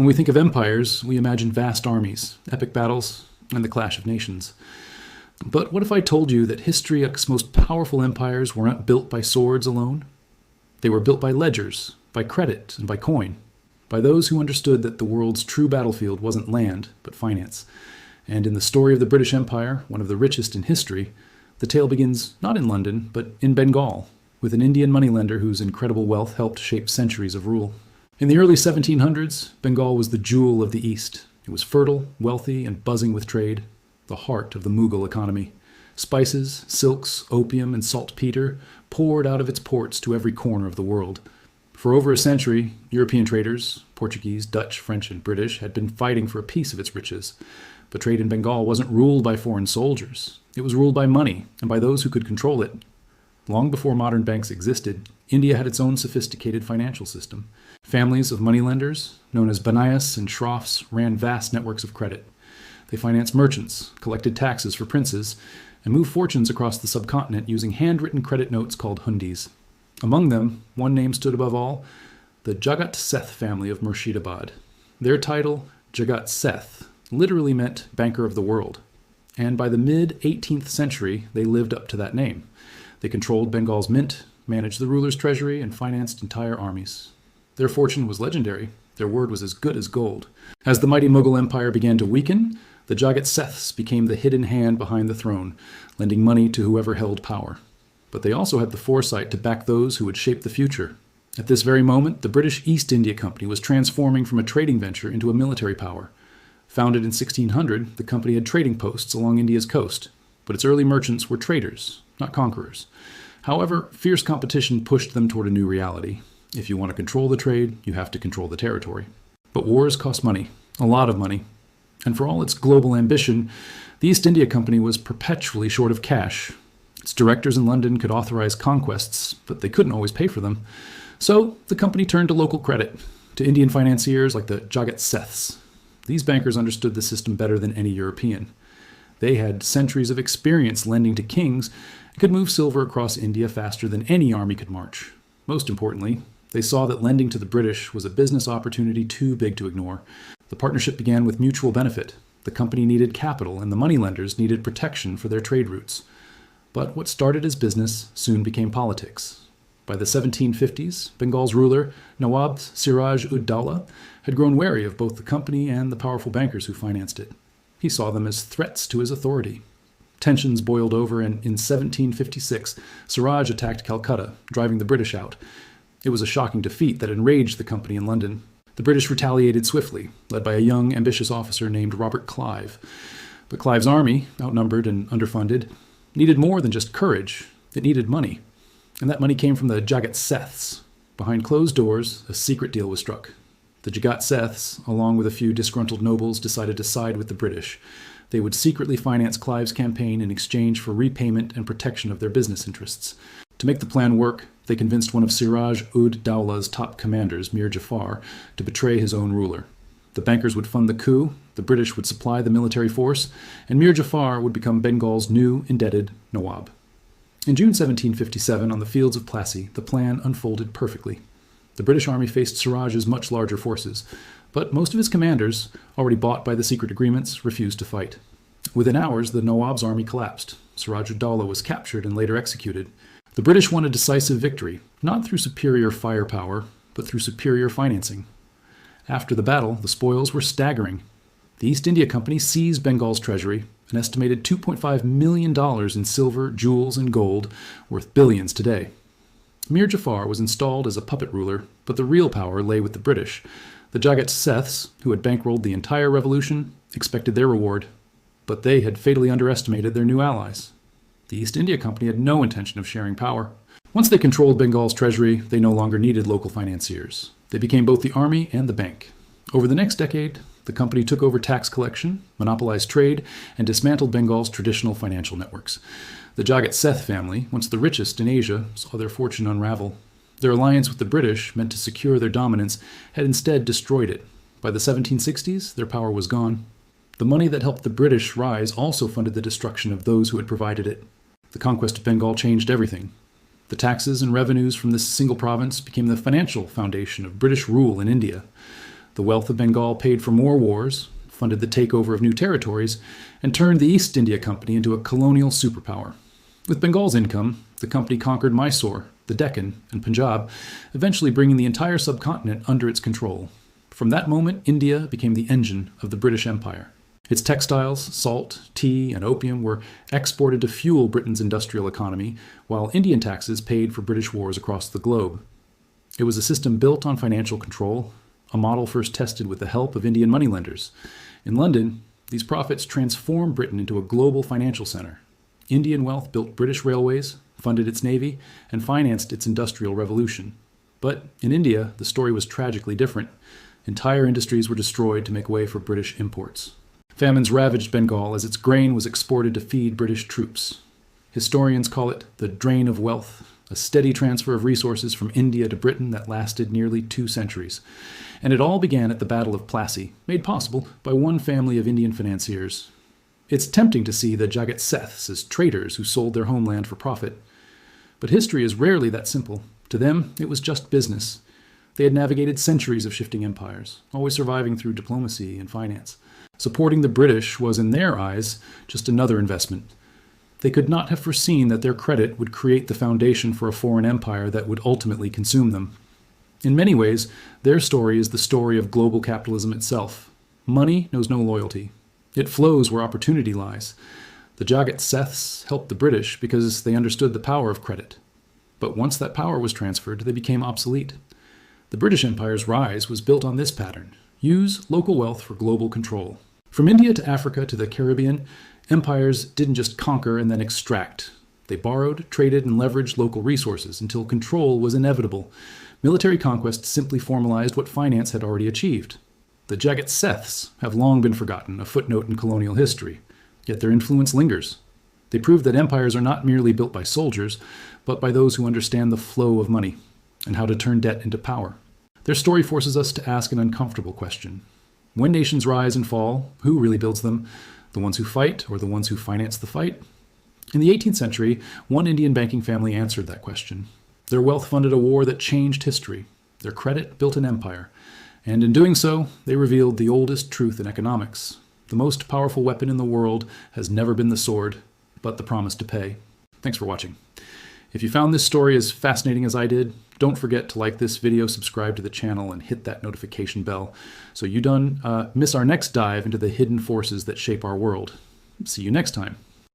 When we think of empires, we imagine vast armies, epic battles, and the clash of nations. But what if I told you that history's most powerful empires were not built by swords alone? They were built by ledgers, by credit, and by coin, by those who understood that the world's true battlefield wasn't land, but finance. And in the story of the British Empire, one of the richest in history, the tale begins not in London, but in Bengal, with an Indian moneylender whose incredible wealth helped shape centuries of rule. In the early 1700s, Bengal was the jewel of the East. It was fertile, wealthy, and buzzing with trade, the heart of the Mughal economy. Spices, silks, opium, and saltpeter poured out of its ports to every corner of the world. For over a century, European traders, Portuguese, Dutch, French, and British, had been fighting for a piece of its riches. But trade in Bengal wasn't ruled by foreign soldiers. It was ruled by money, and by those who could control it. Long before modern banks existed, India had its own sophisticated financial system. Families of moneylenders, known as banayas and shroffs, ran vast networks of credit. They financed merchants, collected taxes for princes, and moved fortunes across the subcontinent using handwritten credit notes called hundis. Among them, one name stood above all, the Jagat Seth family of Murshidabad. Their title, Jagat Seth, literally meant banker of the world. And by the mid-18th century, they lived up to that name. They controlled Bengal's mint, managed the ruler's treasury, and financed entire armies. Their fortune was legendary. Their word was as good as gold. As the mighty Mughal Empire began to weaken, the Jagat Seths became the hidden hand behind the throne, lending money to whoever held power. But they also had the foresight to back those who would shape the future. At this very moment, the British East India Company was transforming from a trading venture into a military power. Founded in 1600, the company had trading posts along India's coast, but its early merchants were traders, not conquerors. However, fierce competition pushed them toward a new reality. If you want to control the trade, you have to control the territory. But wars cost money, a lot of money. And for all its global ambition, the East India Company was perpetually short of cash. Its directors in London could authorize conquests, but they couldn't always pay for them. So the company turned to local credit, to Indian financiers like the Jagat Seths. These bankers understood the system better than any European. They had centuries of experience lending to kings and could move silver across India faster than any army could march. Most importantly, they saw that lending to the British was a business opportunity too big to ignore. The partnership began with mutual benefit. The company needed capital, and the moneylenders needed protection for their trade routes. But what started as business soon became politics. By the 1750s, Bengal's ruler, Nawab Siraj-ud-Dowlah, had grown wary of both the company and the powerful bankers who financed it. He saw them as threats to his authority. Tensions boiled over, and in 1756, Siraj attacked Calcutta, driving the British out. It was a shocking defeat that enraged the company in London. The British retaliated swiftly, led by a young, ambitious officer named Robert Clive. But Clive's army, outnumbered and underfunded, needed more than just courage. It needed money. And that money came from the Jagat Seths. Behind closed doors, a secret deal was struck. The Jagat Seths, along with a few disgruntled nobles, decided to side with the British. They would secretly finance Clive's campaign in exchange for repayment and protection of their business interests. To make the plan work, they convinced one of Siraj-ud-Dowlah's top commanders, Mir Jafar, to betray his own ruler. The bankers would fund the coup, the British would supply the military force, and Mir Jafar would become Bengal's new indebted Nawab. In June 1757, on the fields of Plassey, the plan unfolded perfectly. The British army faced Siraj's much larger forces, but most of his commanders, already bought by the secret agreements, refused to fight. Within hours, the Nawab's army collapsed. Siraj-ud-Dowlah was captured and later executed. The British won a decisive victory, not through superior firepower, but through superior financing. After the battle, the spoils were staggering. The East India Company seized Bengal's treasury, an estimated $2.5 million in silver, jewels, and gold, worth billions today. Mir Jafar was installed as a puppet ruler, but the real power lay with the British. The Jagat Seths, who had bankrolled the entire revolution, expected their reward, but they had fatally underestimated their new allies. The East India Company had no intention of sharing power. Once they controlled Bengal's treasury, they no longer needed local financiers. They became both the army and the bank. Over the next decade, the company took over tax collection, monopolized trade, and dismantled Bengal's traditional financial networks. The Jagat Seth family, once the richest in Asia, saw their fortune unravel. Their alliance with the British, meant to secure their dominance, had instead destroyed it. By the 1760s, their power was gone. The money that helped the British rise also funded the destruction of those who had provided it. The conquest of Bengal changed everything. The taxes and revenues from this single province became the financial foundation of British rule in India. The wealth of Bengal paid for more wars, funded the takeover of new territories, and turned the East India Company into a colonial superpower. With Bengal's income, the company conquered Mysore, the Deccan, and Punjab, eventually bringing the entire subcontinent under its control. From that moment, India became the engine of the British Empire. Its textiles, salt, tea, and opium were exported to fuel Britain's industrial economy, while Indian taxes paid for British wars across the globe. It was a system built on financial control, a model first tested with the help of Indian moneylenders. In London, these profits transformed Britain into a global financial center. Indian wealth built British railways, funded its navy, and financed its industrial revolution. But in India, the story was tragically different. Entire industries were destroyed to make way for British imports. Famines ravaged Bengal as its grain was exported to feed British troops. Historians call it the drain of wealth, a steady transfer of resources from India to Britain that lasted nearly 2 centuries. And it all began at the Battle of Plassey, made possible by one family of Indian financiers. It's tempting to see the Jagat Seths as traders who sold their homeland for profit. But history is rarely that simple. To them, it was just business. They had navigated centuries of shifting empires, always surviving through diplomacy and finance. Supporting the British was, in their eyes, just another investment. They could not have foreseen that their credit would create the foundation for a foreign empire that would ultimately consume them. In many ways, their story is the story of global capitalism itself. Money knows no loyalty. It flows where opportunity lies. The Jagat Seths helped the British because they understood the power of credit. But once that power was transferred, they became obsolete. The British Empire's rise was built on this pattern: use local wealth for global control. From India to Africa to the Caribbean, empires didn't just conquer and then extract. They borrowed, traded, and leveraged local resources until control was inevitable. Military conquest simply formalized what finance had already achieved. The Jagat Seths have long been forgotten, a footnote in colonial history, yet their influence lingers. They prove that empires are not merely built by soldiers, but by those who understand the flow of money and how to turn debt into power. Their story forces us to ask an uncomfortable question. When nations rise and fall, who really builds them? The ones who fight or the ones who finance the fight? In the 18th century, one Indian banking family answered that question. Their wealth funded a war that changed history. Their credit built an empire. And in doing so, they revealed the oldest truth in economics. The most powerful weapon in the world has never been the sword, but the promise to pay. Thanks for watching. If you found this story as fascinating as I did, don't forget to like this video, subscribe to the channel, and hit that notification bell so you don't miss our next dive into the hidden forces that shape our world. See you next time.